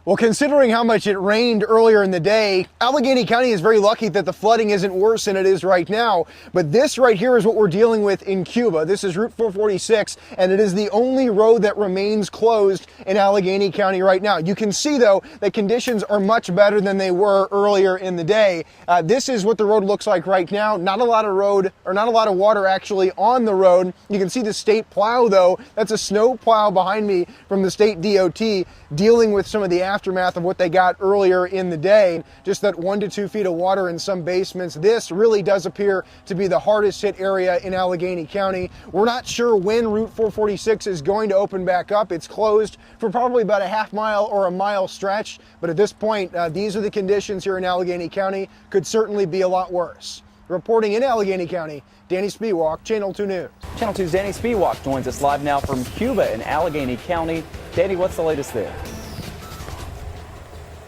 Well, considering how much it rained earlier in the day, Allegheny County is very lucky that the flooding isn't worse than it is right now. But this right here is what we're dealing with in Cuba. This is Route 446, and it is the only road that remains closed in Allegheny County right now. You can see, though, that conditions are much better than they were earlier in the day. This is what the road looks like right now. Not a lot of water actually on the road. You can see the state plow, though. That's a snow plow behind me from the state DOT dealing with some of the aftermath of what they got earlier in the day. Just that 1 to 2 feet of water in some basements. This really does appear to be the hardest hit area in Allegheny County. We're not sure when Route 446 is going to open back up. It's closed for probably about a half mile or a mile stretch, but at this point, these are the conditions here in Allegheny County. Could certainly be a lot worse. Reporting in Allegheny County, Danny Spiewak, Channel 2 News. Channel 2's Danny Spiewak joins us live now from Cuba in Allegheny County. Danny, what's the latest there?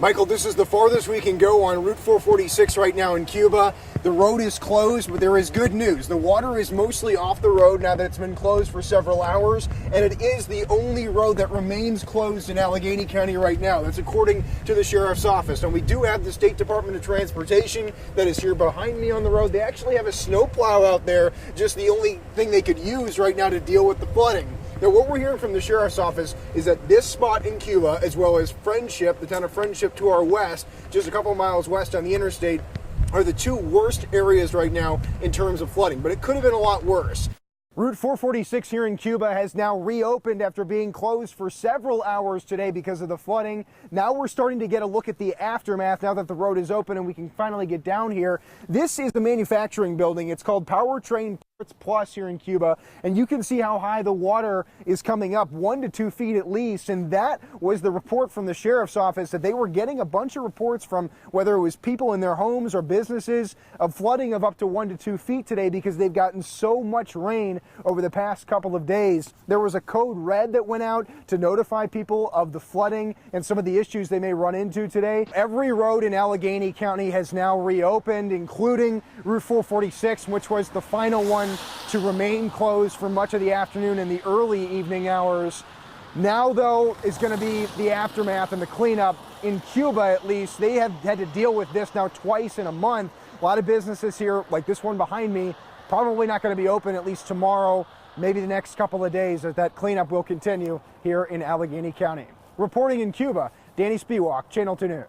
Michael, this is the farthest we can go on Route 446 right now in Cuba. The road is closed, but there is good news. The water is mostly off the road now that it's been closed for several hours, and it is the only road that remains closed in Allegheny County right now. That's according to the Sheriff's Office. And we do have the State Department of Transportation that is here behind me on the road. They actually have a snowplow out there, just the only thing they could use right now to deal with the flooding. Now, what we're hearing from the Sheriff's Office is that this spot in Cuba, as well as Friendship, the town of Friendship to our west, just a couple miles west on the interstate, are the two worst areas right now in terms of flooding, but it could have been a lot worse. Route 446 here in Cuba has now reopened after being closed for several hours today because of the flooding. Now we're starting to get a look at the aftermath now that the road is open and we can finally get down here. This is the manufacturing building. It's called Powertrain Plus here in Cuba, and you can see how high the water is coming up, 1 to 2 feet at least. And that was the report from the Sheriff's Office, that they were getting a bunch of reports from whether it was people in their homes or businesses of flooding of up to 1 to 2 feet today because they've gotten so much rain over the past couple of days. There was a code red that went out to notify people of the flooding and some of the issues they may run into today. Every road in Allegheny County has now reopened, including Route 446, which was the final one to remain closed for much of the afternoon and the early evening hours. Now, though, is going to be the aftermath and the cleanup. In Cuba, at least, they have had to deal with this now twice in a month. A lot of businesses here, like this one behind me, probably not going to be open at least tomorrow, maybe the next couple of days, as that cleanup will continue here in Allegheny County. Reporting in Cuba, Danny Spiewak, Channel 2 News.